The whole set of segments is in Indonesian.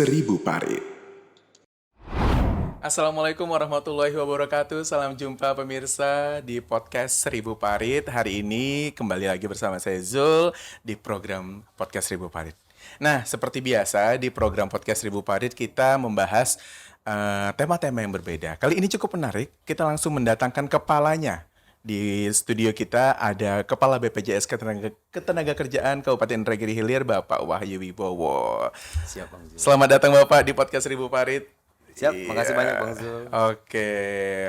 Seribu Parit. Assalamualaikum warahmatullahi wabarakatuh. Salam jumpa pemirsa di podcast Seribu Parit. Hari ini kembali lagi bersama saya Zul di program podcast Seribu Parit. Nah, seperti biasa di program podcast Seribu Parit kita membahas tema-tema yang berbeda. Kali ini cukup menarik. Kita langsung mendatangkan kepalanya. Di studio kita ada Kepala BPJS Ketenagakerjaan Kabupaten Indragiri Hilir, Bapak Wahyu Wibowo. Siap Bang Zul. Selamat datang Bapak di podcast Seribu Parit. Siap, makasih banyak Bang Zul. Oke,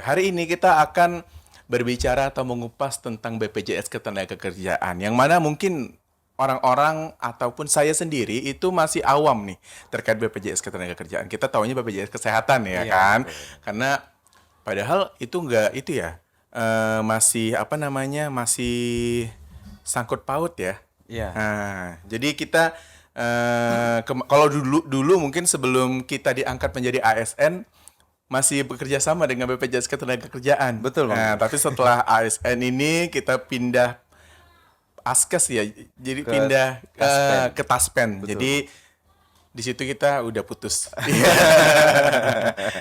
hari ini kita akan berbicara atau mengupas tentang BPJS Ketenagakerjaan, yang mana mungkin orang-orang ataupun saya sendiri itu masih awam nih terkait BPJS Ketenagakerjaan. Kita taunya BPJS Kesehatan ya Iya, kan, betul. karena padahal itu enggak itu ya, masih apa namanya, masih sangkut paut ya. Iya. Nah, jadi kita kalau dulu mungkin sebelum kita diangkat menjadi ASN masih bekerja sama dengan BPJS Ketenagakerjaan. Betul, Bang. Nah, tapi setelah ASN ini kita pindah Askes ya, jadi pindah Taspen. ke Taspen. Betul. Jadi di situ kita udah putus.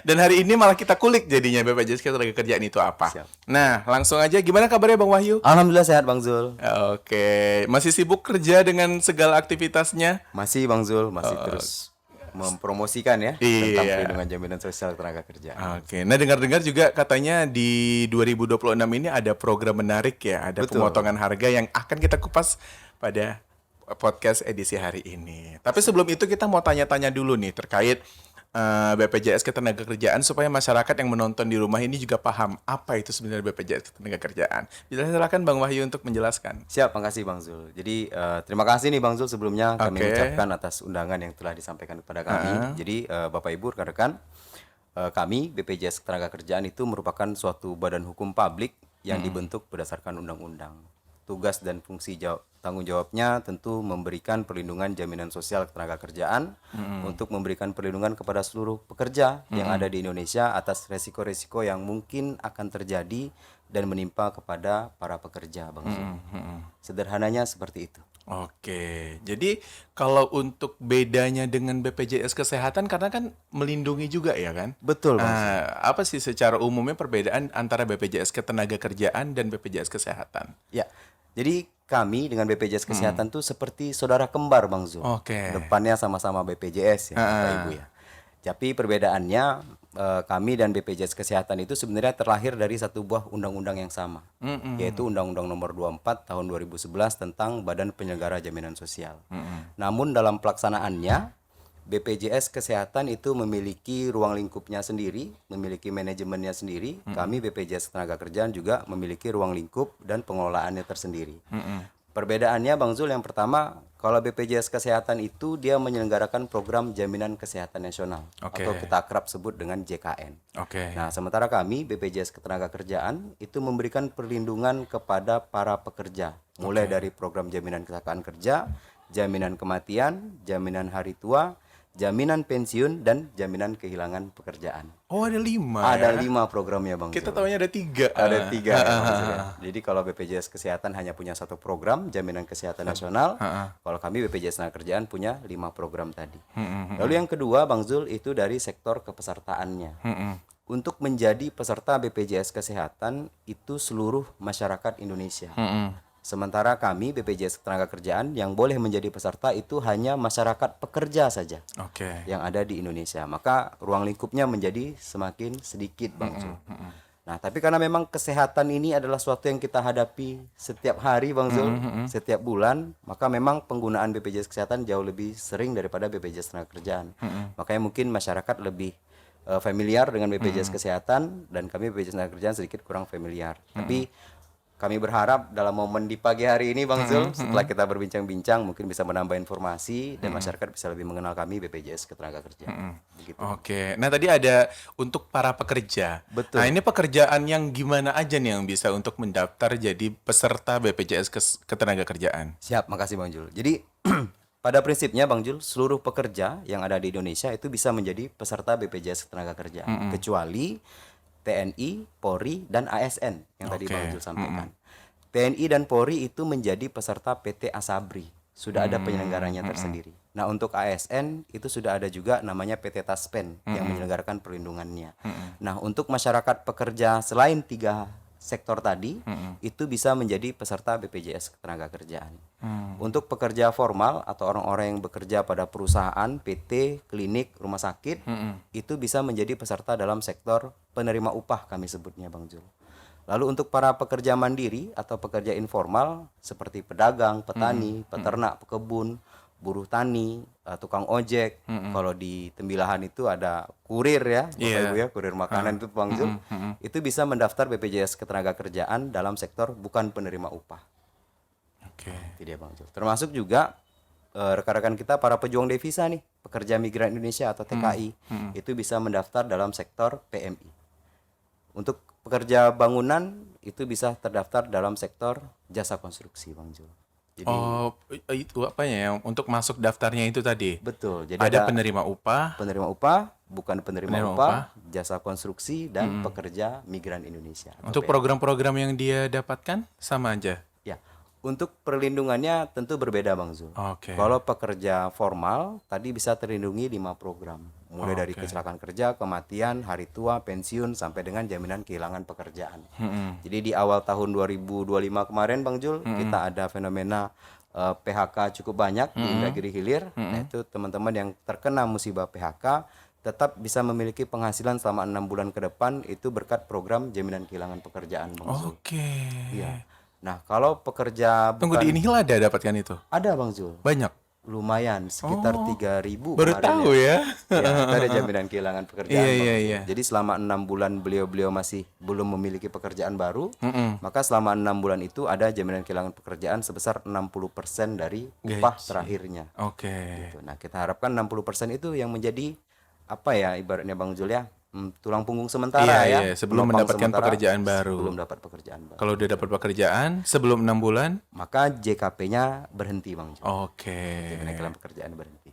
Dan hari ini malah kita kulik jadinya BPJS Ketenagakerjaan itu apa. Siap. Nah, langsung aja gimana kabarnya Bang Wahyu? Alhamdulillah sehat Bang Zul. Oke, masih sibuk kerja dengan segala aktivitasnya? Masih Bang Zul, masih terus mempromosikan ya tentang Iya. perlindungan jaminan sosial tenaga kerja. Oke, nah dengar-dengar juga katanya di 2026 ini ada program menarik ya, ada Betul. pemotongan harga yang akan kita kupas pada podcast edisi hari ini. Tapi sebelum itu kita mau tanya-tanya dulu nih terkait BPJS Ketenagakerjaan supaya masyarakat yang menonton di rumah ini juga paham apa itu sebenarnya BPJS Ketenagakerjaan. Bisa silakan Bang Wahyu untuk menjelaskan. Siap, makasih Bang Zul. Jadi terima kasih nih Bang Zul sebelumnya kami Oke. ucapkan atas undangan yang telah disampaikan kepada kami. Jadi Bapak Ibu rekan-rekan, kami BPJS Ketenagakerjaan itu merupakan suatu badan hukum publik yang dibentuk berdasarkan undang-undang. Tugas dan fungsi tanggung jawabnya tentu memberikan perlindungan jaminan sosial ketenagakerjaan untuk memberikan perlindungan kepada seluruh pekerja yang ada di Indonesia atas resiko-resiko yang mungkin akan terjadi dan menimpa kepada para pekerja, Bang Zul. Sederhananya seperti itu. Oke, jadi kalau untuk bedanya dengan BPJS Kesehatan karena kan melindungi juga ya kan? Betul, Bang. Apa sih secara umumnya perbedaan antara BPJS Ketenagakerjaan dan BPJS Kesehatan? Ya, jadi kami dengan BPJS Kesehatan tuh seperti saudara kembar, Bang Zul. Oke. Depannya sama-sama BPJS ya, Bapak Ibu ya. Tapi perbedaannya kami dan BPJS Kesehatan itu sebenarnya terlahir dari satu buah undang-undang yang sama, yaitu Undang-Undang Nomor 24 Tahun 2011 tentang Badan Penyelenggara Jaminan Sosial. Namun dalam pelaksanaannya BPJS Kesehatan itu memiliki ruang lingkupnya sendiri, memiliki manajemennya sendiri. Kami BPJS Ketenagakerjaan juga memiliki ruang lingkup dan pengelolaannya tersendiri. Perbedaannya Bang Zul, yang pertama, kalau BPJS Kesehatan itu dia menyelenggarakan program Jaminan Kesehatan Nasional Oke. atau kita akrab sebut dengan JKN. Oke. Nah, sementara kami BPJS Ketenagakerjaan itu memberikan perlindungan kepada para pekerja, mulai dari program jaminan kecelakaan kerja, jaminan kematian, jaminan hari tua, jaminan pensiun, dan jaminan kehilangan pekerjaan. Oh, ada 5 Ada ya? 5 programnya Bang Kita Zul. taunya ada 3. Ada 3 ya, Bang Zul, ya. Jadi kalau BPJS Kesehatan hanya punya satu program Jaminan Kesehatan Nasional, kalau kami BPJS Ketenagakerjaan punya 5 program tadi. Lalu yang kedua Bang Zul itu dari sektor kepesertaannya. Untuk menjadi peserta BPJS Kesehatan itu seluruh masyarakat Indonesia. Sementara kami BPJS Ketenagakerjaan yang boleh menjadi peserta itu hanya masyarakat pekerja saja Oke. yang ada di Indonesia. Maka ruang lingkupnya menjadi semakin sedikit Bang Zul. Nah, tapi karena memang kesehatan ini adalah suatu yang kita hadapi setiap hari Bang Zul, setiap bulan, maka memang penggunaan BPJS Kesehatan jauh lebih sering daripada BPJS Ketenagakerjaan. Makanya mungkin masyarakat lebih familiar dengan BPJS Kesehatan, dan kami BPJS Ketenagakerjaan sedikit kurang familiar. Tapi kami berharap dalam momen di pagi hari ini Bang Zul, setelah kita berbincang-bincang mungkin bisa menambah informasi dan masyarakat bisa lebih mengenal kami BPJS Ketenagakerjaan. Begitu. Oke. Nah, tadi ada untuk para pekerja. Betul. Nah, ini pekerjaan yang gimana aja nih yang bisa untuk mendaftar jadi peserta BPJS Ketenagakerjaan? Siap, makasih Bang Jul. Jadi pada prinsipnya Bang Jul, seluruh pekerja yang ada di Indonesia itu bisa menjadi peserta BPJS Ketenagakerjaan, kecuali TNI, Polri, dan ASN yang tadi Oke. Bang Jul sampaikan. TNI dan Polri itu menjadi peserta PT Asabri, sudah ada penyelenggaranya tersendiri. Nah, untuk ASN itu sudah ada juga namanya PT Taspen yang menyelenggarakan perlindungannya. Nah, untuk masyarakat pekerja selain 3 sektor tadi itu bisa menjadi peserta BPJS Ketenagakerjaan. Untuk pekerja formal atau orang-orang yang bekerja pada perusahaan, PT, klinik, rumah sakit itu bisa menjadi peserta dalam sektor penerima upah kami sebutnya Bang Jul. Lalu untuk para pekerja mandiri atau pekerja informal seperti pedagang, petani, peternak, pekebun, buruh tani, tukang ojek. Kalau di Tembilahan itu ada kurir ya, Bapak Ibu ya, kurir makanan itu Bang Jul. Itu bisa mendaftar BPJS Ketenagakerjaan dalam sektor bukan penerima upah. Oke. Itu dia Bang Jul. Termasuk juga rekan-rekan kita para pejuang devisa nih, pekerja migran Indonesia atau TKI, itu bisa mendaftar dalam sektor PMI. Untuk pekerja bangunan itu bisa terdaftar dalam sektor jasa konstruksi Bang Jul. Jadi, itu apa ya? Untuk masuk daftarnya itu tadi. betul. Jadi Ada penerima upah, penerima upah, bukan penerima upah, jasa konstruksi dan pekerja migran Indonesia. atau untuk program-program yang dia dapatkan sama aja. Ya, untuk perlindungannya tentu berbeda Bang Zul. Oke. Kalau pekerja formal tadi bisa terlindungi 5 program. Mulai dari kecelakaan kerja, kematian, hari tua, pensiun sampai dengan jaminan kehilangan pekerjaan. Jadi di awal tahun 2025 kemarin Bang Jul, kita ada fenomena PHK cukup banyak di Indragiri Hilir. Nah, itu teman-teman yang terkena musibah PHK tetap bisa memiliki penghasilan selama 6 bulan ke depan itu berkat program jaminan kehilangan pekerjaan Bang Zul. Oke. Iya. Nah, kalau pekerja Tunggu, di Inhil ada dapatkan itu? ada Bang Zul, Banyak? lumayan sekitar 3.000 Baru kemarin tahu ya. ya. Itu ada jaminan kehilangan pekerjaan Bang Zul. Iya. Jadi selama 6 bulan beliau masih belum memiliki pekerjaan baru, maka selama 6 bulan itu ada jaminan kehilangan pekerjaan sebesar 60% dari upah terakhirnya. Oke. Gitu. Nah, kita harapkan 60% itu yang menjadi apa ya ibaratnya Bang Zul ya, tulang punggung sementara ya, sebelum penopang mendapatkan sementara pekerjaan baru. sebelum dapat pekerjaan baru. Kalau udah dapat pekerjaan sebelum 6 bulan, Maka JKP-nya berhenti Bang Zul. oke. Jaminan kehilangan pekerjaan berhenti.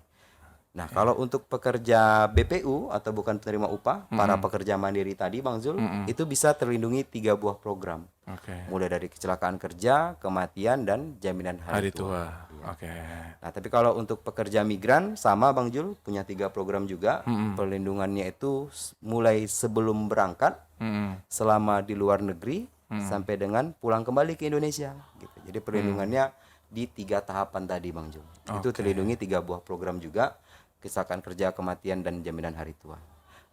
Nah, kalau untuk pekerja BPU atau bukan penerima upah, para pekerja mandiri tadi Bang Zul, itu bisa terlindungi 3 buah program. Oke. Mulai dari kecelakaan kerja, kematian dan jaminan hari Hari tua. Oke. Nah, tapi kalau untuk pekerja migran sama Bang Jul punya 3 program juga. Perlindungannya itu mulai sebelum berangkat, selama di luar negeri sampai dengan pulang kembali ke Indonesia gitu. Jadi perlindungannya di 3 tahapan tadi Bang Jul. Itu terlindungi 3 buah program juga, kecelakaan kerja, kematian dan jaminan hari tua.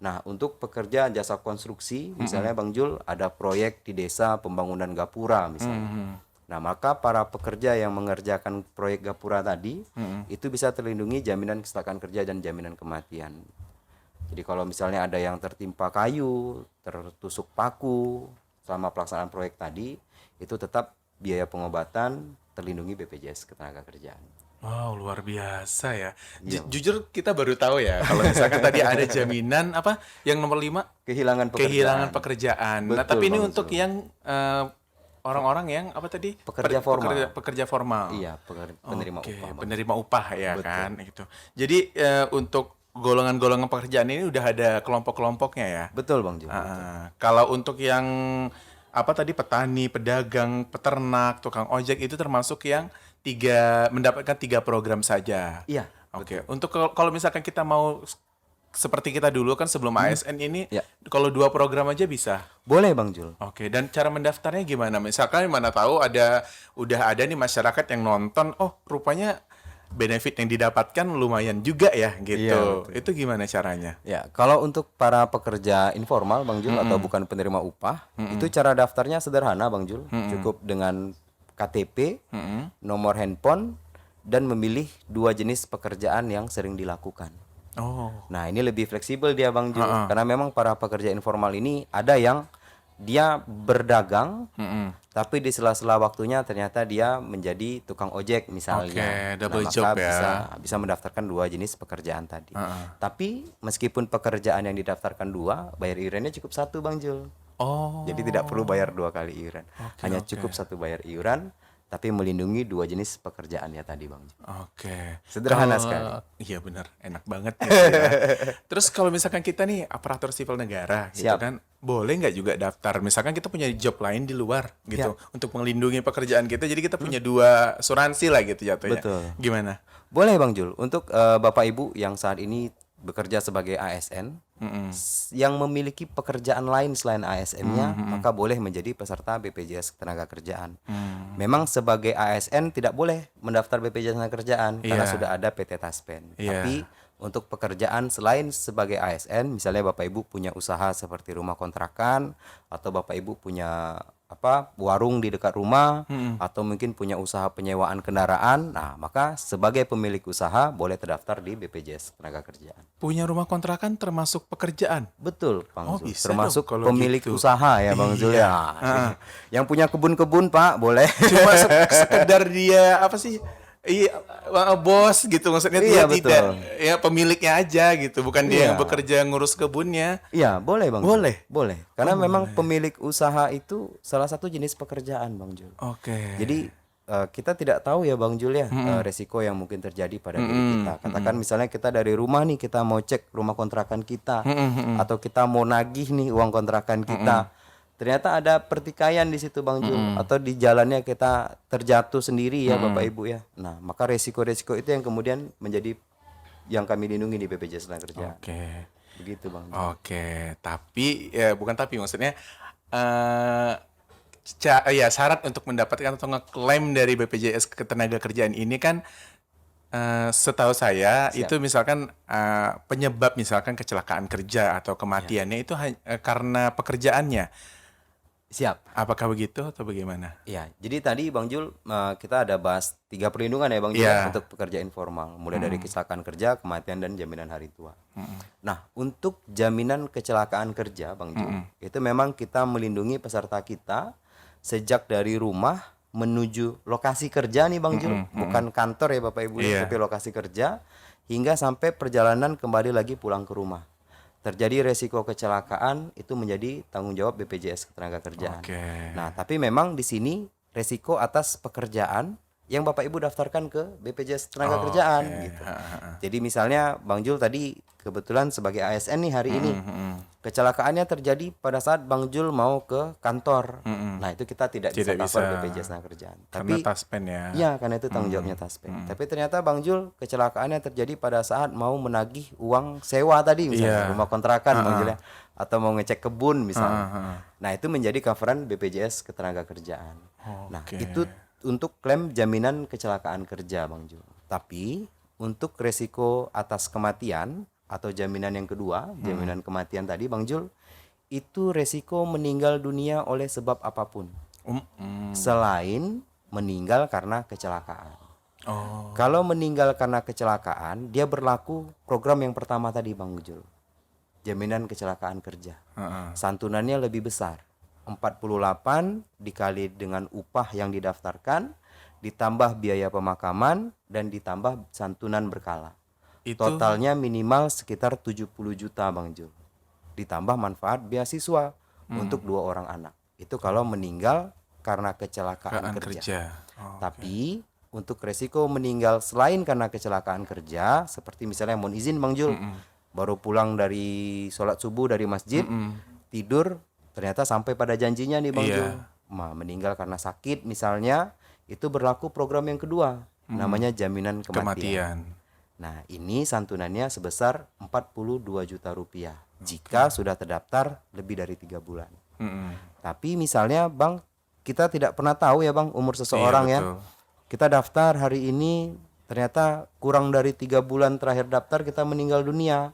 Nah, untuk pekerja jasa konstruksi misalnya Bang Jul ada proyek di desa pembangunan gapura misalnya. Nah, maka para pekerja yang mengerjakan proyek gapura tadi itu bisa terlindungi jaminan kecelakaan kerja dan jaminan kematian. Jadi kalau misalnya ada yang tertimpa kayu, tertusuk paku selama pelaksanaan proyek tadi, itu tetap biaya pengobatan terlindungi BPJS Ketenagakerjaan. Wow, luar biasa ya. Jujur kita baru tahu ya kalau misalkan tadi ada jaminan apa yang nomor 5 Kehilangan pekerjaan. Nah, Betul, tapi ini Bang untuk Zul. yang orang-orang yang apa tadi? Pekerja formal. Pekerja formal. Iya, penerima Oke, upah. Bang. penerima upah ya kan gitu. Jadi untuk golongan-golongan pekerjaan ini udah ada kelompok-kelompoknya ya. Betul Bang Jul. Kalau untuk yang apa tadi petani, pedagang, peternak, tukang ojek itu termasuk yang mendapatkan 3 program saja. Iya. Oke. Untuk kalau misalkan kita mau seperti kita dulu kan sebelum ASN ini, Ya. kalau 2 program aja bisa. Boleh Bang Jul. Oke, dan cara mendaftarnya gimana? Misalkan mana tahu udah ada nih masyarakat yang nonton, oh rupanya benefit yang didapatkan lumayan juga ya gitu. Itu gimana caranya? Ya, kalau untuk para pekerja informal Bang Jul atau bukan penerima upah, itu cara daftarnya sederhana Bang Jul. Cukup dengan KTP, nomor handphone, dan memilih 2 jenis pekerjaan yang sering dilakukan. Oh, Nah, ini lebih fleksibel dia Bang Jul, karena memang para pekerja informal ini ada yang dia berdagang, tapi di sela-sela waktunya ternyata dia menjadi tukang ojek misalnya. Oke, double Nah, job maka ya. bisa mendaftarkan 2 jenis pekerjaan tadi. Tapi meskipun pekerjaan yang didaftarkan 2, bayar iurannya cukup 1 Bang Jul. oh, Jadi tidak perlu bayar 2 kali iuran. Hanya cukup 1 bayar iuran tapi melindungi dua jenis pekerjaan ya tadi Bang. Oke. Sederhana Kalau- sekali. Iya benar, enak banget gitu ya. Terus kalau misalkan kita nih aparatur sipil negara gitu Siap. kan, boleh nggak juga daftar? Misalkan kita punya job lain di luar gitu untuk melindungi pekerjaan kita. Jadi kita punya dua asuransi lah gitu jatuhnya. Betul. Gimana? Boleh Bang Jul, untuk Bapak Ibu yang saat ini bekerja sebagai ASN, yang memiliki pekerjaan lain selain ASN-nya, maka boleh menjadi peserta BPJS Ketenagakerjaan. Memang sebagai ASN tidak boleh mendaftar BPJS Ketenagakerjaan karena Iya. sudah ada PT Taspen. Iya. Tapi untuk pekerjaan selain sebagai ASN, misalnya Bapak Ibu punya usaha seperti rumah kontrakan atau Bapak Ibu punya warung di dekat rumah atau mungkin punya usaha penyewaan kendaraan, nah maka sebagai pemilik usaha boleh terdaftar di BPJS Ketenagakerjaan. Punya rumah kontrakan termasuk pekerjaan? Betul, Bang Oh, Zul. bisa Termasuk dong kalau pemilik gitu. usaha ya, Bang Zul ya. Yang punya kebun-kebun, Pak, boleh. Cuma sekedar dia apa sih? Iya, bos gitu maksudnya dia Iya, betul. tidak ya pemiliknya aja gitu, bukan dia Iya. yang bekerja ngurus kebunnya. Iya, boleh, Bang. Zul. Boleh? Boleh. Karena memang pemilik usaha itu salah satu jenis pekerjaan, Bang Jul. Oke. Jadi kita tidak tahu ya Bang Jul ya resiko yang mungkin terjadi pada diri kita. Katakan misalnya kita dari rumah nih kita mau cek rumah kontrakan kita atau kita mau nagih nih uang kontrakan kita. Ternyata ada pertikaian di situ Bang Jul atau di jalannya kita terjatuh sendiri ya Bapak Ibu ya. Nah, maka resiko-resiko itu yang kemudian menjadi yang kami lindungi di BPJS Ketenagakerjaan. Oke. Begitu Bang Jul. Oke, tapi ya bukan tapi maksudnya ya syarat untuk mendapatkan atau ngeklaim dari BPJS Ketenagakerjaan ini kan setahu saya itu misalkan penyebab misalkan kecelakaan kerja atau kematiannya itu karena pekerjaannya. Siap. Apakah begitu atau bagaimana? Ya, jadi tadi Bang Jul kita ada bahas 3 perlindungan ya Bang Jul Iya. untuk pekerja informal, mulai dari kecelakaan kerja, kematian dan jaminan hari tua. Nah, untuk jaminan kecelakaan kerja Bang Jul, itu memang kita melindungi peserta kita sejak dari rumah menuju lokasi kerja nih Bang Jul, bukan kantor ya Bapak Ibu, Iya. tapi lokasi kerja hingga sampai perjalanan kembali lagi pulang ke rumah. Terjadi resiko kecelakaan itu menjadi tanggung jawab BPJS Ketenagakerjaan. Oke. Nah, tapi memang di sini resiko atas pekerjaan yang Bapak Ibu daftarkan ke BPJS Ketenagakerjaan gitu. Jadi misalnya Bang Jul tadi kebetulan sebagai ASN nih hari ini. Kecelakaannya terjadi pada saat Bang Jul mau ke kantor. Nah, itu kita tidak bisa Tidak cover bisa. BPJS Ketenagakerjaan. Karena Tapi taspen ya. iya, karena itu tanggung jawabnya Taspen. Tapi ternyata Bang Jul kecelakaannya terjadi pada saat mau menagih uang sewa tadi misalnya Iya. rumah kontrakan Bang Jul ya, atau mau ngecek kebun misalnya. Nah, itu menjadi coveran BPJS Ketenagakerjaan. Nah, Oke. itu untuk klaim jaminan kecelakaan kerja Bang Jul. Tapi untuk resiko atas kematian atau jaminan yang kedua, jaminan kematian tadi Bang Jul, itu resiko meninggal dunia oleh sebab apapun selain meninggal karena kecelakaan. Oh. Kalau meninggal karena kecelakaan, dia berlaku program yang pertama tadi Bang Jul. Jaminan kecelakaan kerja. Santunannya lebih besar. 48 dikali dengan upah yang didaftarkan, ditambah biaya pemakaman dan ditambah santunan berkala. Itu Totalnya minimal sekitar 70 juta Bang Jul. Ditambah manfaat beasiswa untuk 2 orang anak. Itu kalau meninggal karena kecelakaan kerja. kerja. Oh. Tapi untuk resiko meninggal selain karena kecelakaan kerja, seperti misalnya mohon izin Bang Jul, baru pulang dari sholat subuh dari masjid, tidur, ternyata sampai pada janjinya nih Bang Iya. Jul. Meninggal karena sakit misalnya, itu berlaku program yang kedua, namanya jaminan kematian. Kematian. Nah, ini santunannya sebesar 42 juta rupiah jika sudah terdaftar lebih dari 3 bulan. Tapi misalnya Bang, kita tidak pernah tahu ya Bang umur seseorang Iya, ya. betul. Kita daftar hari ini, ternyata kurang dari 3 bulan terakhir daftar kita meninggal dunia.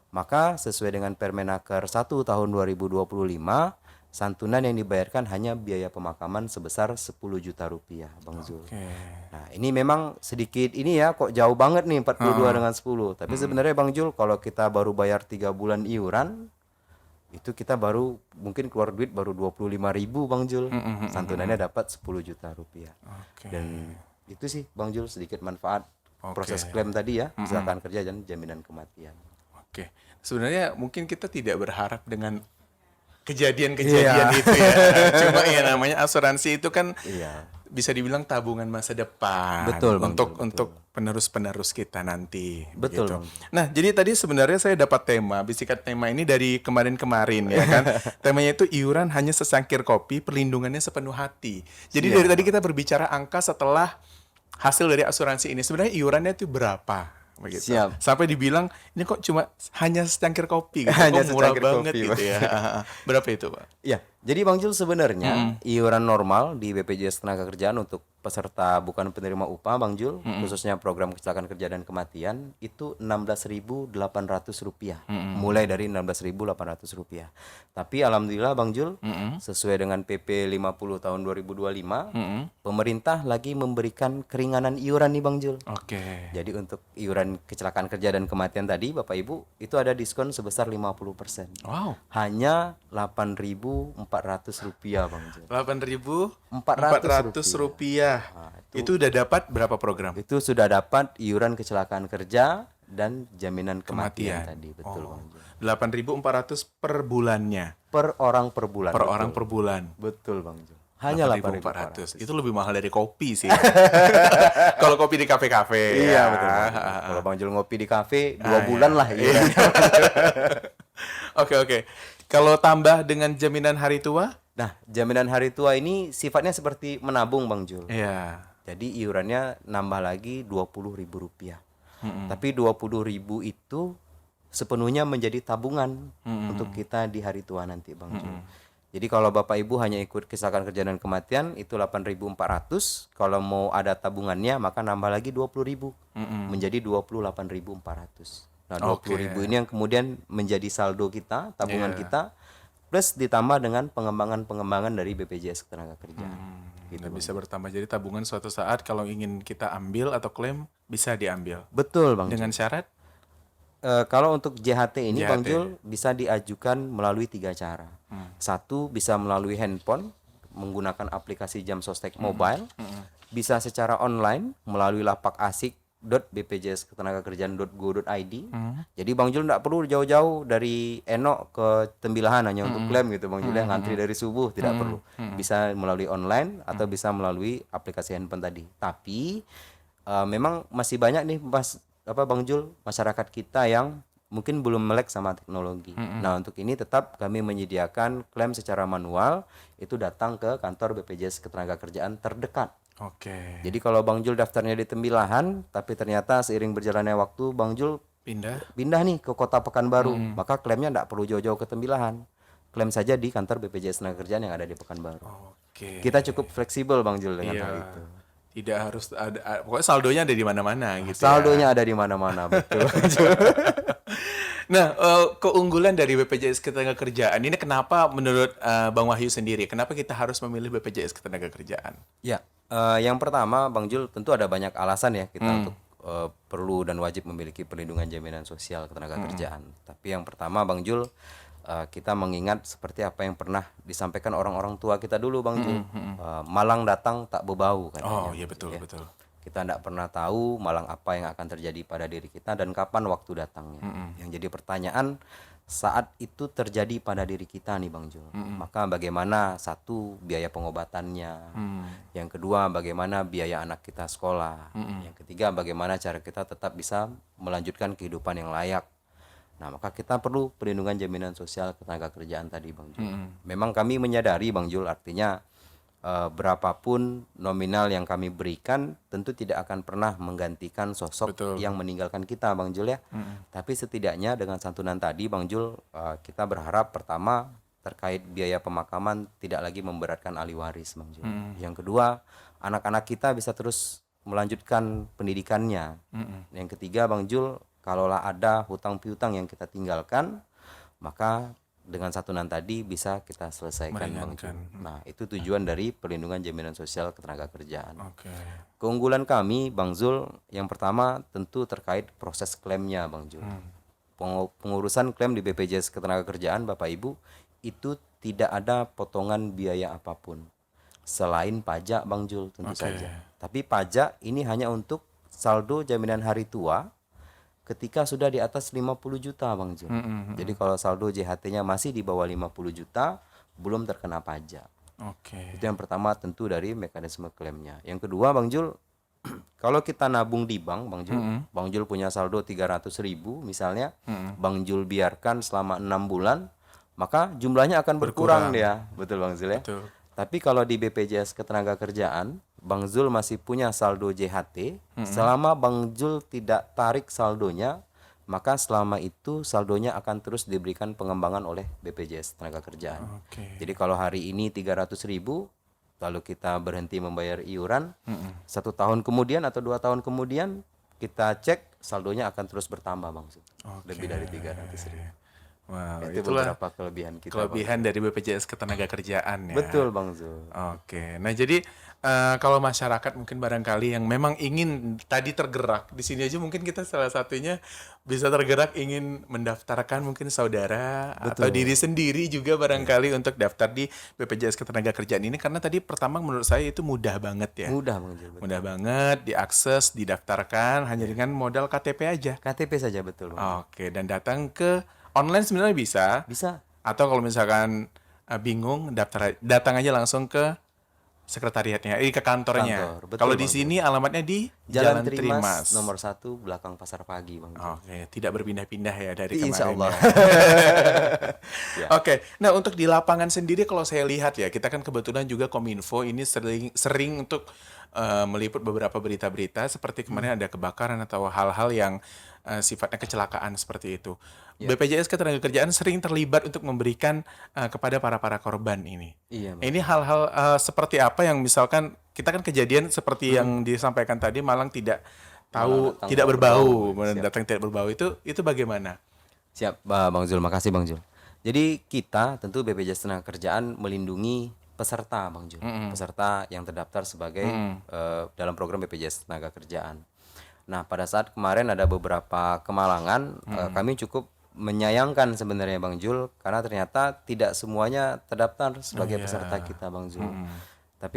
Maka sesuai dengan Permenaker 1 tahun 2025, santunan yang dibayarkan hanya biaya pemakaman sebesar 10 juta rupiah Bang Zul. Oke. Nah, ini memang sedikit ini ya, kok jauh banget nih 42 dengan 10. Tapi sebenarnya Bang Jul, kalau kita baru bayar 3 bulan iuran, itu kita baru mungkin keluar duit baru 25.000 Bang Jul. Santunannya dapat 10 juta rupiah. Oke. Dan itu sih Bang Jul sedikit manfaat Oke. proses klaim tadi ya, kecelakaan kerja dan jaminan kematian. Oke. Sebenarnya mungkin kita tidak berharap dengan kejadian-kejadian itu ya. Cuma ya namanya asuransi itu kan Iya. bisa dibilang tabungan masa depan Betul, Bang untuk Jul, betul. untuk penerus-penerus kita nanti Betul, begitu. Bang Jul. Nah, jadi tadi sebenarnya saya dapat tema, bisikan tema ini dari kemarin-kemarin ya kan. Temanya itu iuran hanya secangkir kopi, perlindungannya sepenuh hati. Jadi Iya. dari tadi kita berbicara angka setelah hasil dari asuransi ini. Sebenarnya iurannya itu berapa? Begitu. Siap. Sampai dibilang ini kok cuma hanya secangkir kopi gitu. Hanya Kok murah secangkir banget kopi, gitu ya. Berapa itu, Pak? Ya, jadi Bang Jul sebenarnya iuran normal di BPJS Ketenagakerjaan untuk peserta bukan penerima upah Bang Jul, khususnya program kecelakaan kerja dan kematian itu Rp16.800. Mulai dari Rp16.800. Tapi alhamdulillah Bang Jul, sesuai dengan PP 50 tahun 2025, pemerintah lagi memberikan keringanan iuran nih Bang Jul. Oke. Jadi untuk iuran kecelakaan kerja dan kematian tadi Bapak Ibu itu ada diskon sebesar 50%. Wow. Hanya Rp8.400 Bang Jul. Rp8.400. Itu udah dapat berapa program? Itu sudah dapat iuran kecelakaan kerja dan jaminan kematian, tadi, betul Bang Jul. 8.400 per bulannya. Per orang per bulan. Per betul. orang per bulan. Betul Bang Jul. Hanya 8.400. Itu lebih mahal dari kopi sih. Kalau kopi di kafe-kafe. Iya ya. betul. Bang Jul. Kalau Bang Jul ngopi di kafe 2 bulan lah iurannya. Oke. Kalau tambah dengan jaminan hari tua? Nah, jaminan hari tua ini sifatnya seperti menabung Bang Jul. Iya. Jadi iurannya nambah lagi Rp20.000. Tapi Rp20.000 itu sepenuhnya menjadi tabungan untuk kita di hari tua nanti Bang Jul. Jadi kalau Bapak Ibu hanya ikut kecelakaan kerja dan kematian itu 8.400. Kalau mau ada tabungannya maka nambah lagi 20.000 menjadi 28.400. Nah 20.000 ini yang kemudian menjadi saldo kita, tabungan kita, plus ditambah dengan pengembangan dari BPJS Ketenagakerjaan. Gitu. Bisa bertambah, jadi tabungan suatu saat kalau ingin kita ambil atau klaim bisa diambil. Betul Bang. Dengan syarat? Kalau untuk JHT ini JHT. Bang Jul bisa diajukan melalui 3 cara. Satu bisa melalui handphone menggunakan aplikasi Jam Sostek Mobile. Bisa secara online melalui lapak asik.bpjsketenagakerjaan.go.id. Jadi Bang Jul enggak perlu jauh-jauh dari Enok ke Tembilahan hanya untuk klaim gitu Bang Jul ya, ngantri dari subuh tidak perlu. Bisa melalui online atau bisa melalui aplikasi handphone tadi. Tapi memang masih banyak nih Bang Jul masyarakat kita yang mungkin belum melek sama teknologi. Nah, untuk ini tetap kami menyediakan klaim secara manual itu datang ke kantor BPJS Ketenagakerjaan terdekat. Oke. Jadi kalau Bang Jul daftarnya di Tembilahan, tapi ternyata seiring berjalannya waktu Bang Jul pindah nih ke Kota Pekanbaru, maka klaimnya enggak perlu jauh-jauh ke Tembilahan. Klaim saja di kantor BPJS Ketenagakerjaan yang ada di Pekanbaru. Oke. Kita cukup fleksibel Bang Jul dengan hal itu. Tidak harus ada, pokoknya saldonya ada di mana-mana gitu. Saldonya ada di mana-mana, betul. Nah, keunggulan dari BPJS Ketenagakerjaan ini kenapa menurut Bang Wahyu sendiri? Kenapa kita harus memilih BPJS Ketenagakerjaan? Ya, yang pertama Bang Jul tentu ada banyak alasan ya kita untuk perlu dan wajib memiliki perlindungan jaminan sosial ketenagakerjaan. Tapi yang pertama Bang Jul, kita mengingat seperti apa yang pernah disampaikan orang-orang tua kita dulu Bang Jul. Malang datang tak berbau kan. Oh iya betul. Kita tidak pernah tahu malang apa yang akan terjadi pada diri kita dan kapan waktu datangnya. Yang jadi pertanyaan saat itu terjadi pada diri kita nih Bang Jul. Maka bagaimana satu biaya pengobatannya, yang kedua bagaimana biaya anak kita sekolah, yang ketiga bagaimana cara kita tetap bisa melanjutkan kehidupan yang layak. Nah, maka kita perlu perlindungan jaminan sosial ketenagakerjaan tadi Bang Jul. Memang kami menyadari Bang Jul, artinya berapapun nominal yang kami berikan tentu tidak akan pernah menggantikan sosok yang meninggalkan kita Bang Jul ya. Tapi setidaknya dengan santunan tadi Bang Jul, kita berharap pertama terkait biaya pemakaman tidak lagi memberatkan ahli waris Bang Jul. Yang kedua, anak-anak kita bisa terus melanjutkan pendidikannya. Yang ketiga Bang Jul, kalaulah ada hutang piutang yang kita tinggalkan, maka dengan santunan tadi bisa kita selesaikan Bang Jul. Nah, itu tujuan dari perlindungan jaminan sosial ketenagakerjaan. Keunggulan kami Bang Zul, yang pertama tentu terkait proses klaimnya Bang Jul. Pengurusan klaim di BPJS Ketenagakerjaan Bapak Ibu itu tidak ada potongan biaya apapun selain pajak Bang Jul tentu saja. Tapi pajak ini hanya untuk saldo jaminan hari tua, ketika sudah di atas 50 juta Bang Jul. Jadi kalau saldo JHT-nya masih di bawah 50 juta belum terkena pajak. Oke. Itu yang pertama tentu dari mekanisme klaimnya. Yang kedua Bang Jul, kalau kita nabung di bank Bang Jul, Bang Jul punya saldo 300.000 misalnya, Bang Jul biarkan selama 6 bulan, maka jumlahnya akan berkurang dia. Betul Bang Jul ya? Betul. Tapi kalau di BPJS Ketenagakerjaan, Bang Zul masih punya saldo JHT. Selama Bang Zul tidak tarik saldonya, maka selama itu saldonya akan terus diberikan pengembangan oleh BPJS Ketenagakerjaan. Oke. Jadi kalau hari ini 300.000, lalu kita berhenti membayar iuran, 1 tahun kemudian atau 2 tahun kemudian kita cek saldonya akan terus bertambah Bang Zul. Lebih dari 300.000. Wow, Itu itulah beberapa kelebihan kita. kelebihan dari BPJS Ketenagakerjaan ya. Betul Bang Zul. Oke, nah jadi kalau masyarakat mungkin barangkali yang memang ingin tadi tergerak di sini aja mungkin kita salah satunya bisa tergerak ingin mendaftarkan mungkin saudara atau diri sendiri juga barangkali untuk daftar di BPJS Ketenagakerjaan ini karena tadi pertama menurut saya itu mudah banget ya. Mudah Bang Zul. Mudah banget diakses, didaftarkan hanya dengan modal KTP aja. KTP saja betul Bang. Oke, dan datang ke online sebenarnya bisa. Bisa. Atau kalau misalkan bingung, datang aja langsung ke sekretariatnya, ke kantornya. Kantor, betul, Kalau di Bang. sini alamatnya di Jalan Trimas nomor 1 belakang Pasar Pagi Bang. Oke, tidak berpindah-pindah ya dari Insya kemarin. Allah. Ya. Oke, nah untuk di lapangan sendiri kalau saya lihat ya, kita kan kebetulan juga Kominfo ini sering untuk meliput beberapa berita-berita seperti kemarin ada kebakaran atau hal-hal yang sifatnya kecelakaan seperti itu. BPJS Ketenagakerjaan sering terlibat untuk memberikan kepada para korban ini. Iya, Bang. Ini hal-hal seperti apa yang misalkan kita kan kejadian seperti yang disampaikan tadi Malang tidak tahu, Malang tidak datang berbau, berbau. datang tidak berbau itu bagaimana? Siap Bang Zul, makasih Bang Zul. Jadi kita tentu BPJS Ketenagakerjaan melindungi peserta Bang Zul. Peserta yang terdaftar sebagai dalam program BPJS Ketenagakerjaan. Nah, pada saat kemarin ada beberapa kemalangan, kami cukup menyayangkan sebenarnya Bang Jul karena ternyata tidak semuanya terdaftar sebagai peserta kita Bang Jul. Tapi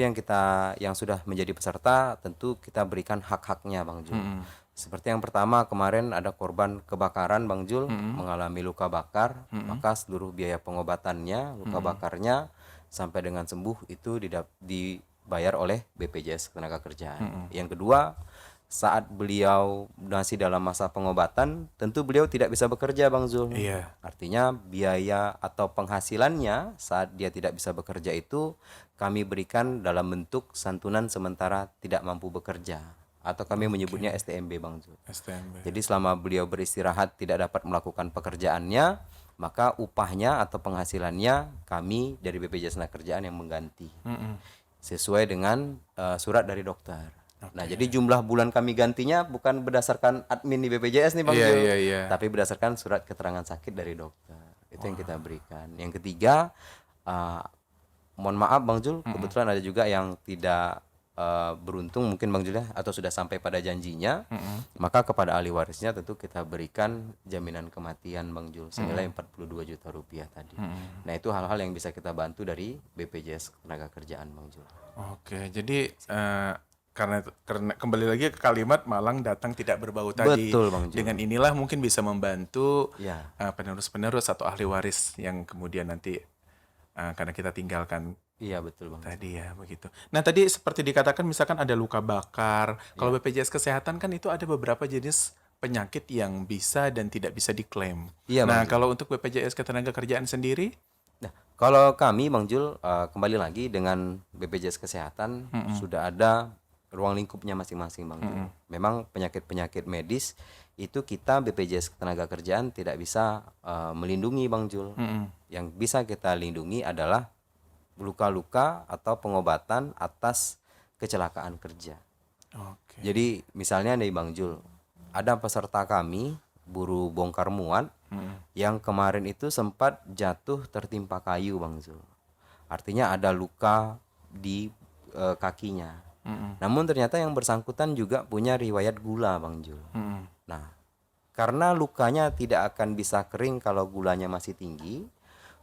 yang sudah menjadi peserta tentu kita berikan hak-haknya Bang Jul. Seperti yang pertama kemarin ada korban kebakaran Bang Jul mengalami luka bakar, maka seluruh biaya pengobatannya, luka bakarnya sampai dengan sembuh itu dibayar oleh BPJS Ketenagakerjaan. Yang kedua, saat beliau masih dalam masa pengobatan, tentu beliau tidak bisa bekerja Bang Zul. Iya. Artinya biaya atau penghasilannya saat dia tidak bisa bekerja itu kami berikan dalam bentuk santunan sementara tidak mampu bekerja atau kami menyebutnya STMB Bang Zul. STMB. Jadi selama beliau beristirahat tidak dapat melakukan pekerjaannya, maka upahnya atau penghasilannya kami dari BPJS Ketenagakerjaan yang mengganti. Sesuai dengan surat dari dokter. Nah, jadi jumlah bulan kami gantinya bukan berdasarkan admin di BPJS nih Bang Zul, tapi berdasarkan surat keterangan sakit dari dokter. Itu yang kita berikan. Yang ketiga, mohon maaf Bang Zul, kebetulan ada juga yang tidak beruntung mungkin Bang Zul ya, atau sudah sampai pada janjinya, maka kepada ahli warisnya tentu kita berikan jaminan kematian Bang Zul senilai 42 juta rupiah tadi. Nah, itu hal-hal yang bisa kita bantu dari BPJS Ketenagakerjaan Bang Zul. Oke, jadi karena kembali lagi ke kalimat Malang datang tidak berbau tadi. Betul, Bang Jul. Dengan inilah mungkin bisa membantu Ya. penerus-penerus atau ahli waris yang kemudian nanti karena kita tinggalkan Iya betul Bang. tadi ya begitu. Nah tadi seperti dikatakan misalkan ada luka bakar. Kalau BPJS Kesehatan kan itu ada beberapa jenis penyakit yang bisa dan tidak bisa diklaim. Iya, Nah Bang Jul. kalau untuk BPJS Ketenagakerjaan sendiri, Nah, kalau kami Bang Jul kembali lagi dengan BPJS Kesehatan sudah ada ruang lingkupnya masing-masing Bang Jul. Memang penyakit-penyakit medis itu kita BPJS Ketenagakerjaan tidak bisa melindungi Bang Jul. Yang bisa kita lindungi adalah luka-luka atau pengobatan atas kecelakaan kerja. oke. Jadi misalnya nih Bang Jul, ada peserta kami buruh bongkar muat yang kemarin itu sempat jatuh tertimpa kayu Bang Zul. Artinya ada luka di kakinya. Namun ternyata yang bersangkutan juga punya riwayat gula Bang Jul. Nah, karena lukanya tidak akan bisa kering kalau gulanya masih tinggi,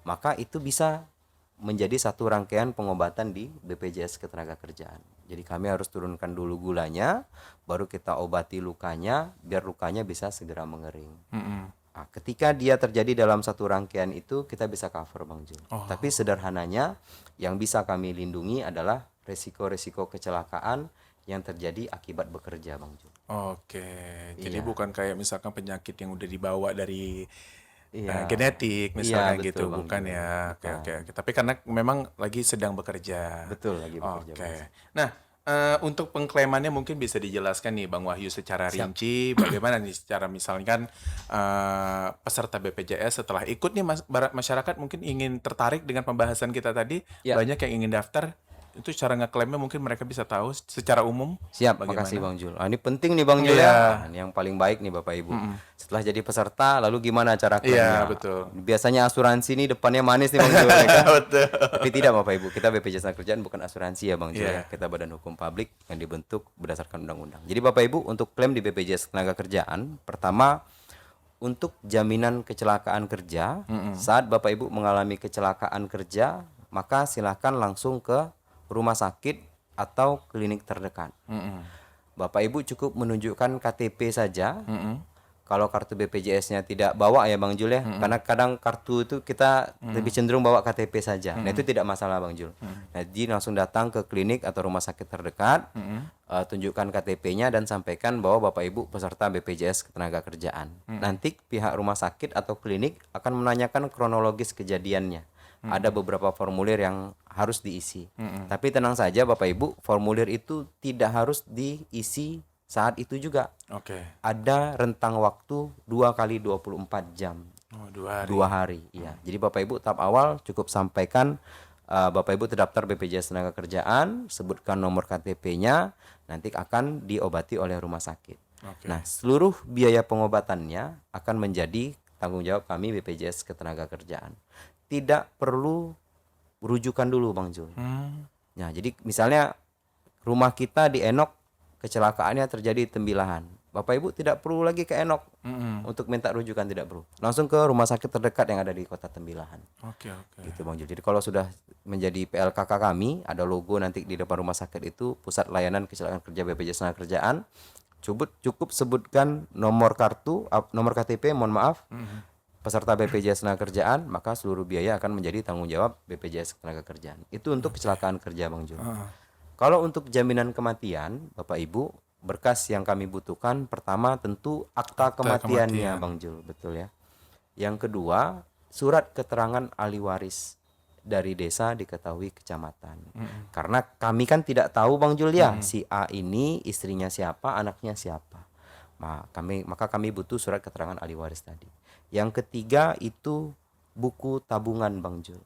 maka itu bisa menjadi satu rangkaian pengobatan di BPJS Ketenagakerjaan. Jadi kami harus turunkan dulu gulanya, baru kita obati lukanya biar lukanya bisa segera mengering. Nah, ketika dia terjadi dalam satu rangkaian itu kita bisa cover Bang Jul. Tapi sederhananya yang bisa kami lindungi adalah resiko-resiko kecelakaan yang terjadi akibat bekerja Bang Jul. Oke, jadi Iya. bukan kayak misalkan penyakit yang udah dibawa dari Iya. genetik Iya, misalkan betul gitu, Bang bukan Jul. ya? Oke, Bukan. oke, oke. Tapi karena memang lagi sedang bekerja. Betul lagi bekerja Bang Oke. Jul. Nah, untuk pengklaimannya mungkin bisa dijelaskan nih Bang Wahyu secara Siap. rinci bagaimana nih secara misalkan peserta BPJS setelah ikut nih masyarakat mungkin ingin tertarik dengan pembahasan kita tadi, Ya. banyak yang ingin daftar, itu cara ngeklaimnya mungkin mereka bisa tahu secara umum Siap, bagaimana? makasih Bang Jul. Ini penting nih Bang Jul Iya. ya. Nah, ini yang paling baik nih Bapak Ibu. Setelah jadi peserta, lalu gimana cara klaimnya? Iya, betul. Biasanya asuransi nih depannya manis nih Bang Jul, ya kan? Betul. Tapi tidak Bapak Ibu, kita BPJS Tenagakerjaan bukan asuransi ya Bang Jul Iya. ya. Kita badan hukum publik yang dibentuk berdasarkan undang-undang. Jadi Bapak Ibu untuk klaim di BPJS Tenagakerjaan, pertama untuk jaminan kecelakaan kerja, saat Bapak Ibu mengalami kecelakaan kerja, maka silakan langsung ke rumah sakit atau klinik terdekat. Bapak Ibu cukup menunjukkan KTP saja. Kalau kartu BPJS-nya tidak bawa ya Bang Jul ya, karena kadang kartu itu kita lebih cenderung bawa KTP saja. Nah itu tidak masalah Bang Jul. Nah, jadi langsung datang ke klinik atau rumah sakit terdekat, tunjukkan KTP-nya dan sampaikan bahwa Bapak Ibu peserta BPJS Ketenagakerjaan. Nanti pihak rumah sakit atau klinik akan menanyakan kronologis kejadiannya. Ada beberapa formulir yang harus diisi. Tapi tenang saja Bapak Ibu, formulir itu tidak harus diisi saat itu juga. Oke. Ada rentang waktu 2 kali 24 jam. Oh, 2 hari. 2 hari, iya. Jadi Bapak Ibu tahap awal cukup sampaikan Bapak Ibu terdaftar BPJS Tenagakerjaan, sebutkan nomor KTP-nya, nanti akan diobati oleh rumah sakit. Oke. Nah, seluruh biaya pengobatannya akan menjadi tanggung jawab kami BPJS Ketenagakerjaan. Tidak perlu rujukan dulu Bang Jul. Nah, jadi misalnya rumah kita di Enok kecelakaannya terjadi Tembilahan. Bapak Ibu tidak perlu lagi ke Enok untuk minta rujukan, tidak perlu. Langsung ke rumah sakit terdekat yang ada di Kota Tembilahan. Oke, oke. Gitu Bang Jul. Jadi kalau sudah menjadi PLKK kami, ada logo nanti di depan rumah sakit itu Pusat Layanan Kecelakaan Kerja BPJS Tenagakerjaan. Cukup sebutkan nomor kartu, nomor KTP, mohon maaf. Peserta BPJS Tenagakerjaan, maka seluruh biaya akan menjadi tanggung jawab BPJS Tenagakerjaan. Itu untuk kecelakaan kerja Bang Jul. Kalau untuk jaminan kematian, Bapak Ibu, berkas yang kami butuhkan pertama tentu akta kematiannya Bang Jul, betul ya. Yang kedua, surat keterangan ahli waris dari desa diketahui kecamatan. Karena kami kan tidak tahu Bang Jul ya, si A ini istrinya siapa, anaknya siapa. Maka kami butuh surat keterangan ahli waris tadi. Yang ketiga itu buku tabungan Bang Jul.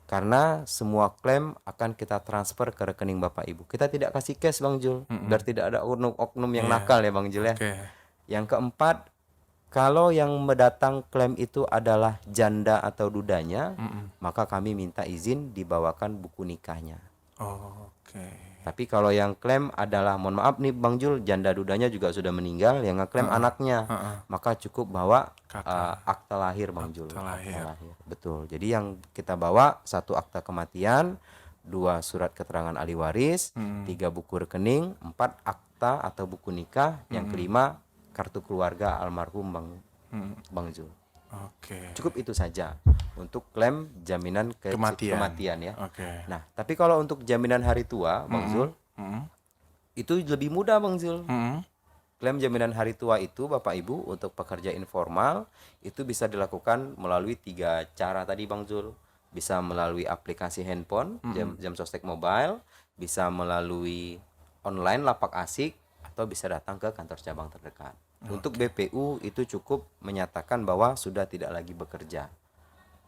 Karena semua klaim akan kita transfer ke rekening Bapak Ibu. Kita tidak kasih cash Bang Jul, biar tidak ada oknum-oknum yang nakal ya Bang Jul ya. Oke. Yang keempat, kalau yang mendatang klaim itu adalah janda atau dudanya, maka kami minta izin dibawakan buku nikahnya. Oke. Tapi kalau yang klaim adalah, mohon maaf nih Bang Jul, janda dudanya juga sudah meninggal, yang ngeklaim anaknya, maka cukup bawa akta lahir Bang Jul. lahir. Akta lahir. Betul. Jadi yang kita bawa 1 akta kematian, 2 surat keterangan ahli waris, 3 buku rekening, 4 akta atau buku nikah, yang kelima kartu keluarga almarhum Bang Jul. Oke. Cukup itu saja untuk klaim jaminan kematian ya. Oke. Nah, tapi kalau untuk jaminan hari tua, Bang Zul, itu lebih mudah Bang Zul. Klaim jaminan hari tua itu Bapak Ibu untuk pekerja informal itu bisa dilakukan melalui 3 cara tadi Bang Zul. Bisa melalui aplikasi handphone, jam sostek mobile, bisa melalui online lapak asik, atau bisa datang ke kantor cabang terdekat. Untuk BPU itu cukup menyatakan bahwa sudah tidak lagi bekerja.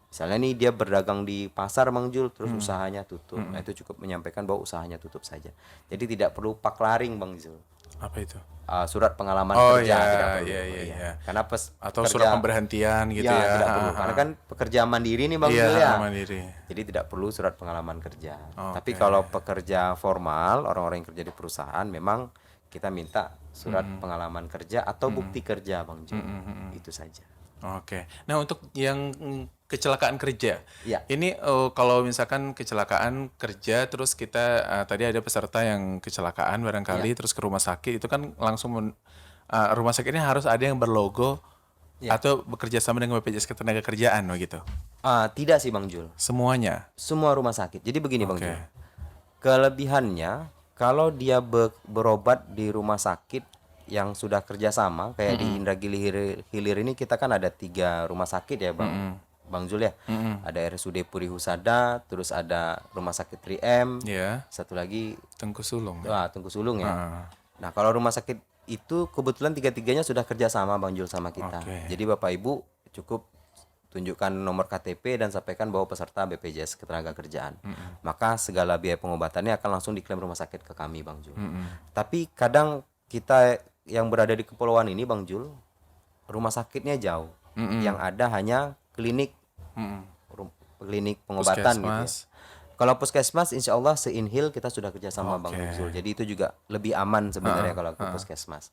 Misalnya nih dia berdagang di pasar Bang Jul, terus usahanya tutup. Nah itu cukup menyampaikan bahwa usahanya tutup saja. Jadi tidak perlu paklaring Bang Jul. Apa itu? Surat pengalaman kerja tidak perlu. Iya. Karena Atau surat pemberhentian gitu ya. Tidak perlu. Karena kan pekerja mandiri nih Bang Jul ya. Mandiri. Jadi tidak perlu surat pengalaman kerja. Tapi kalau pekerja formal, orang-orang yang kerja di perusahaan, memang kita minta surat pengalaman kerja atau bukti kerja Bang Jul. Itu saja. Oke. Nah, untuk yang kecelakaan kerja, Ya. ini kalau misalkan kecelakaan kerja, terus kita tadi ada peserta yang kecelakaan barangkali, terus ke rumah sakit, itu kan langsung rumah sakitnya harus ada yang berlogo Ya. atau bekerja sama dengan BPJS Ketenagakerjaan begitu. Tidak sih Bang Jul. Semuanya. Semua rumah sakit. Jadi begini Bang Oke. Jul. Kelebihannya kalau dia berobat di rumah sakit yang sudah kerjasama kayak di Indragiri Hilir ini kita kan ada 3 rumah sakit ya Bang Jul ya. Ada RSUD Puri Husada, terus ada rumah sakit 3M, Ya, satu lagi Tengku Sulung. Tungku Sulung ya. Ah, Nah kalau rumah sakit itu kebetulan 3-tiganya sudah kerjasama Bang Jul sama kita. Oke. Jadi Bapak Ibu cukup tunjukkan nomor KTP dan sampaikan bahwa peserta BPJS Ketenagakerjaan. Maka segala biaya pengobatannya akan langsung diklaim rumah sakit ke kami Bang Jul. Tapi kadang kita yang berada di kepulauan ini Bang Jul, rumah sakitnya jauh. Yang ada hanya klinik klinik pengobatan gitu ya. Puskesmas. Kalau puskesmas insya Allah se-Inhil kita sudah kerjasama Bang Oke. Zul. Jadi itu juga lebih aman sebenarnya kalau ke puskesmas.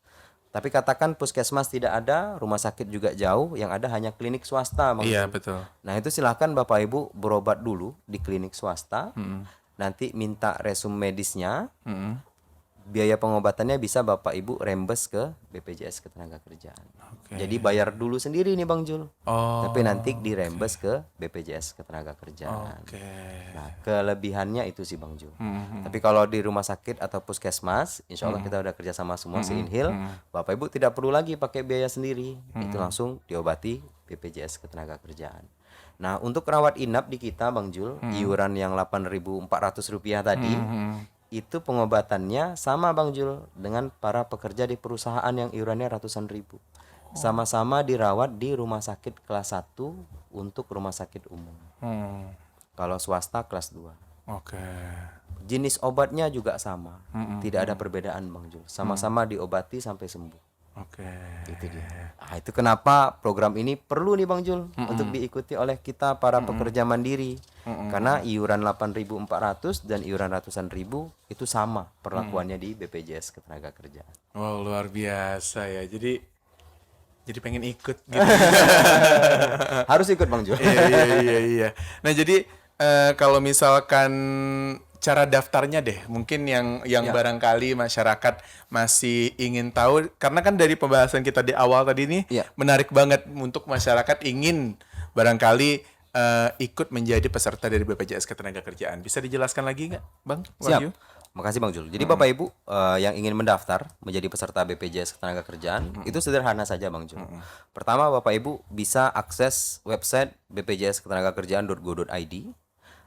Tapi katakan puskesmas tidak ada, rumah sakit juga jauh, yang ada hanya klinik swasta Bang Iya, Zul. betul. Nah itu silahkan Bapak Ibu berobat dulu di klinik swasta. Nanti minta resum medisnya. Biaya pengobatannya bisa Bapak Ibu rembes ke BPJS Ketenagakerjaan. Oke. Jadi bayar dulu sendiri nih Bang Jul. Oh, Tapi nanti dirembes ke BPJS Ketenagakerjaan. oke. Nah, kelebihannya itu sih Bang Jul. Tapi kalau di rumah sakit atau puskesmas, insya Allah kita udah kerjasama semua se-Inhil. Bapak Ibu tidak perlu lagi pakai biaya sendiri. Itu langsung diobati BPJS Ketenagakerjaan. Nah, untuk rawat inap di kita Bang Jul, iuran yang Rp8.400 tadi, itu pengobatannya sama Bang Jul dengan para pekerja di perusahaan yang iurannya ratusan ribu. Sama-sama dirawat di rumah sakit kelas 1 untuk rumah sakit umum. Kalau swasta kelas 2. Oke. Jenis obatnya juga sama. Tidak ada perbedaan Bang Jul. Sama-sama diobati sampai sembuh. Oke. Itu dia. Nah, itu kenapa program ini perlu nih Bang Jul untuk diikuti oleh kita para pekerja mandiri. Karena iuran 8.400 dan iuran ratusan ribu itu sama perlakuannya di BPJS Ketenagakerjaan. Wow, luar biasa ya. Jadi pengen ikut gitu. Harus ikut Bang Jul. Iya. Nah, jadi kalau misalkan cara daftarnya deh, mungkin yang barangkali masyarakat masih ingin tahu, karena kan dari pembahasan kita di awal tadi nih Iya. menarik banget untuk masyarakat ingin barangkali ikut menjadi peserta dari BPJS Ketenagakerjaan. Bisa dijelaskan lagi nggak, Bang Wahyu? Siap. Makasih Bang Jul. Jadi Bapak Ibu yang ingin mendaftar menjadi peserta BPJS Ketenagakerjaan itu sederhana saja Bang Jul. Pertama Bapak Ibu bisa akses website bpjsketenagakerjaan.go.id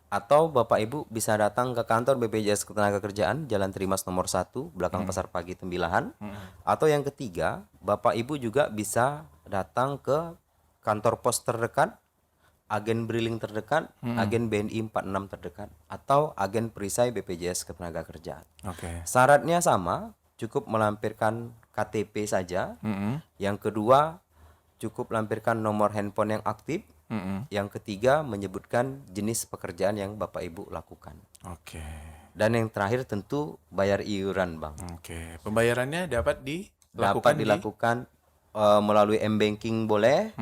atau Bapak Ibu bisa datang ke kantor BPJS Ketenagakerjaan Jalan Trimas nomor 1 belakang Pasar Pagi Tembilahan. Atau yang ketiga, Bapak Ibu juga bisa datang ke kantor pos terdekat, agen Briling terdekat, agen BNI 46 terdekat, atau agen perisai BPJS Ketenagakerjaan. Oke. Syaratnya sama, cukup melampirkan KTP saja. Yang kedua, cukup lampirkan nomor handphone yang aktif. Yang ketiga, menyebutkan jenis pekerjaan yang Bapak Ibu lakukan. Oke. Dan yang terakhir tentu bayar iuran, Bang. Oke. Pembayarannya dapat Dapat dilakukan melalui M-Banking boleh,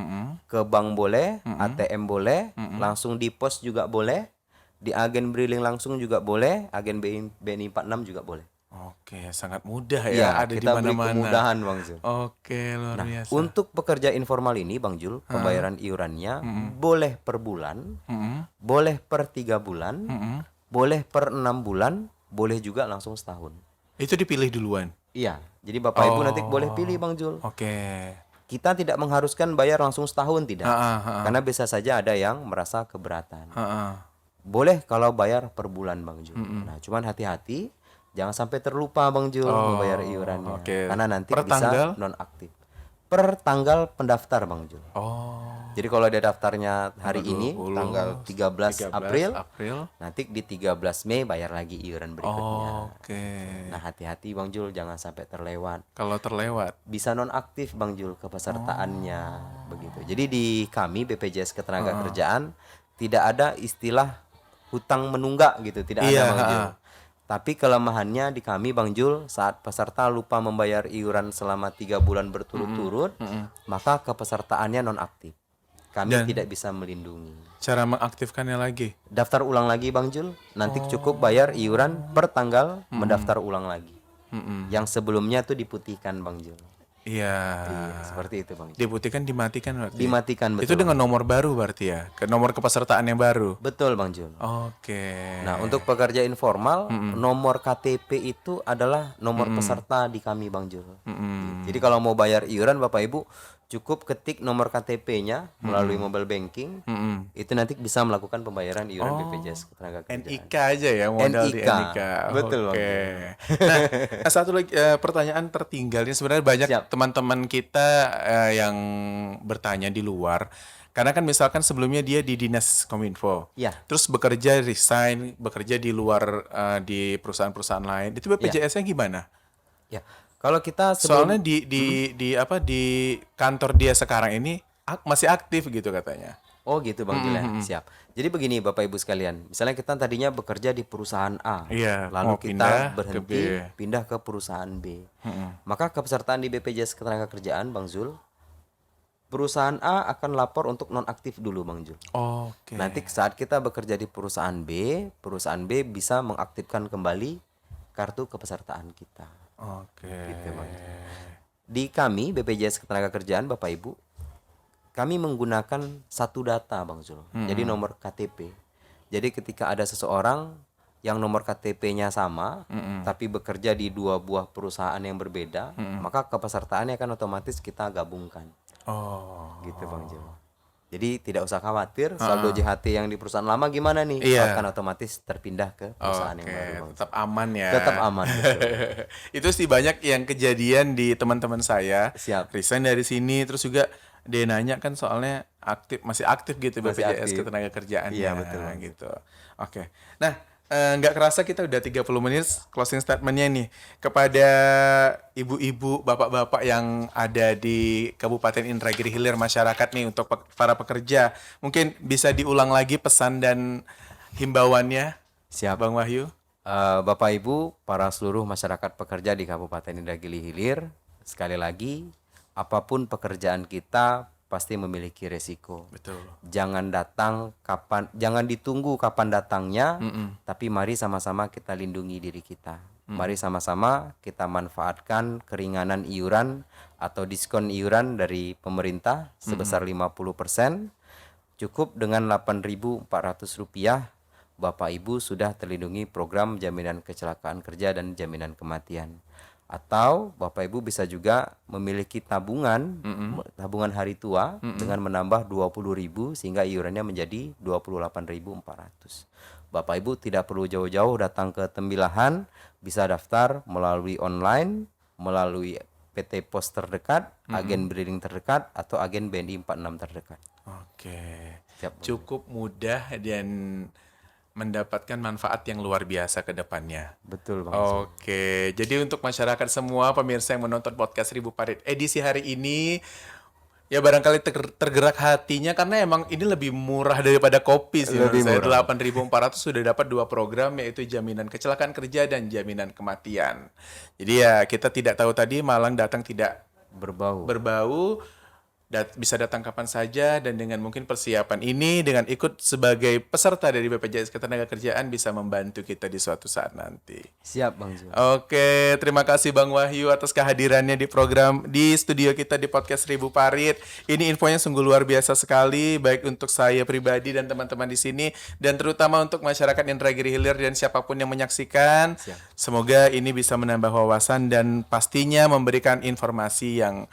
ke bank boleh, ATM boleh, langsung di pos juga boleh, di agen Briling langsung juga boleh, agen BNI 46 juga boleh. Oke, sangat mudah Iya, ya, ada di kita beri mana-mana. kemudahan Bang Zul. Oke, luar biasa. Untuk pekerja informal ini Bang Jul, pembayaran iurannya boleh per bulan, boleh per 3 bulan, boleh per 6 bulan, boleh juga langsung setahun. Itu dipilih duluan. Iya, jadi Bapak Ibu nanti boleh pilih Bang Jul. Oke. Kita tidak mengharuskan bayar langsung setahun, tidak. Ha. Karena bisa saja ada yang merasa keberatan. Ha. Boleh kalau bayar per bulan Bang Jul. Nah, cuman hati-hati jangan sampai terlupa Bang Jul membayar iurannya. oke. Karena nanti Per bisa tanggal? nonaktif. Per tanggal pendaftar Bang Jul. Oh. Jadi kalau dia daftarnya hari ini 20, tanggal 13 April, April. nanti di 13 Mei bayar lagi iuran berikutnya. Oke. Nah, hati-hati Bang Jul jangan sampai terlewat. Kalau terlewat. Bisa nonaktif Bang Jul kepesertaannya begitu. Jadi di kami BPJS Ketenagakerjaan tidak ada istilah hutang menunggak gitu, tidak ada Bang Jul. Tapi kelemahannya di kami Bang Jul, saat peserta lupa membayar iuran selama 3 bulan berturut-turut, maka kepesertaannya nonaktif. Kami tidak bisa melindungi. Cara mengaktifkannya lagi? Daftar ulang lagi Bang Jul, nanti cukup bayar iuran per tanggal mendaftar ulang lagi. Yang sebelumnya tuh diputihkan Bang Jul. Iya. Seperti itu Bang Jul. Diputihkan, dimatikan berarti? Dimatikan, betul. Itu dengan nomor baru berarti ya? Nomor kepesertaan yang baru? Betul Bang Jul. Oke. Nah, untuk pekerja informal, nomor KTP itu adalah nomor peserta di kami Bang Jul. Jadi kalau mau bayar iuran Bapak Ibu, cukup ketik nomor KTP-nya melalui mobile banking. Itu nanti bisa melakukan pembayaran iuran BPJS Ketenagakerjaan. NIK aja ya, modal di NIK. NIK. Betul, Oke. Nah, satu lagi pertanyaan tertinggal ini sebenarnya banyak teman-teman kita yang bertanya di luar. Karena kan misalkan sebelumnya dia di Dinas Kominfo. Ya. Terus bekerja resign, bekerja di luar di perusahaan-perusahaan lain. Itu BPJS-nya gimana? Ya. Kalau kita Soalnya di kantor dia sekarang ini masih aktif gitu katanya. Oh gitu Bang Jul ya. Siap. Jadi begini Bapak Ibu sekalian, misalnya kita tadinya bekerja di perusahaan A, Iya, lalu mau kita pindah ke berhenti B. pindah ke perusahaan B. Maka kepesertaan di BPJS Ketenagakerjaan Bang Zul, perusahaan A akan lapor untuk nonaktif dulu Bang Jul. Oke. Nanti saat kita bekerja di perusahaan B bisa mengaktifkan kembali kartu kepesertaan kita. Oke. Gitu, Bang. Di kami BPJS Ketenagakerjaan Bapak Ibu, kami menggunakan satu data Bang Zul. Jadi nomor KTP. Jadi ketika ada seseorang yang nomor KTP-nya sama, tapi bekerja di 2 buah perusahaan yang berbeda, maka kepesertaannya kan otomatis kita gabungkan. Oh. Gitu Bang Zul. Jadi tidak usah khawatir saldo JHT yang di perusahaan lama gimana nih, Iya. akan otomatis terpindah ke perusahaan yang baru Bang. Tetap aman ya. Tetap aman, betul. Itu sih banyak yang kejadian di teman-teman saya. Siap. Resign dari sini terus juga dia nanya kan soalnya masih aktif gitu Masih BPJS aktif. Ketenagakerjaannya. Iya, betul, Bang. Gitu. Oke. Nah, nggak kerasa kita udah 30 menit closing statementnya nih kepada ibu-ibu, bapak-bapak yang ada di Kabupaten Indragiri Hilir, masyarakat nih, untuk para pekerja. Mungkin bisa diulang lagi pesan dan himbauannya. Siap. Bang Wahyu. Bapak Ibu, para seluruh masyarakat pekerja di Kabupaten Indragiri Hilir, sekali lagi, apapun pekerjaan kita pasti memiliki resiko. Betul. Jangan ditunggu kapan datangnya, tapi mari sama-sama kita lindungi diri kita. Mari sama-sama kita manfaatkan keringanan iuran atau diskon iuran dari pemerintah sebesar 50%. Cukup dengan Rp8.400, Bapak Ibu sudah terlindungi program jaminan kecelakaan kerja dan jaminan kematian. Atau Bapak Ibu bisa juga memiliki tabungan hari tua dengan menambah 20.000 sehingga iurannya menjadi 28.400. Bapak Ibu tidak perlu jauh-jauh datang ke Tembilahan, bisa daftar melalui online, melalui PT Pos terdekat, agen Briling terdekat, atau agen BNI 46 terdekat. Oke. Siap. Cukup mudah dan mendapatkan manfaat yang luar biasa ke depannya. Betul Bang. Oke, jadi untuk masyarakat semua pemirsa yang menonton podcast 1000 Parit edisi hari ini, ya barangkali tergerak hatinya karena emang ini lebih murah daripada kopi sih. Lebih Saya murah. 8.400 sudah dapat 2 program, yaitu jaminan kecelakaan kerja dan jaminan kematian. Jadi ya kita tidak tahu tadi Malang datang tidak Berbau. bisa datang kapan saja, dan dengan mungkin persiapan ini, dengan ikut sebagai peserta dari BPJS Ketenagakerjaan bisa membantu kita di suatu saat nanti. Siap Bang Zul. Oke, terima kasih Bang Wahyu atas kehadirannya di studio kita di podcast 1000 Parit. Ini infonya sungguh luar biasa sekali, baik untuk saya pribadi dan teman-teman di sini, dan terutama untuk masyarakat Indragiri Hilir dan siapapun yang menyaksikan. Siap. Semoga ini bisa menambah wawasan dan pastinya memberikan informasi yang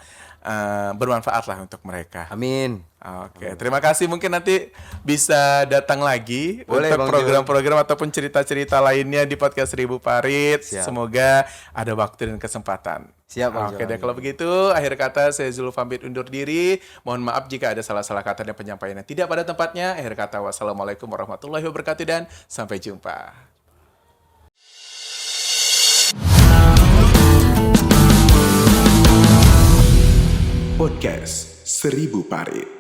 bermanfaat lah untuk mereka. Amin. Oke, terima kasih. Mungkin nanti bisa datang lagi Boleh, untuk Bang program-program ataupun cerita-cerita lainnya di podcast 1000 Parit. Siap. Semoga ada waktu dan kesempatan. Siap, Bang Oke Zul. deh, kalau begitu akhir kata saya Zulfambit undur diri. Mohon maaf jika ada salah-salah kata dan penyampaian yang tidak pada tempatnya. Akhir kata, wassalamualaikum warahmatullahi wabarakatuh dan sampai jumpa. Podcast 1000 Parit.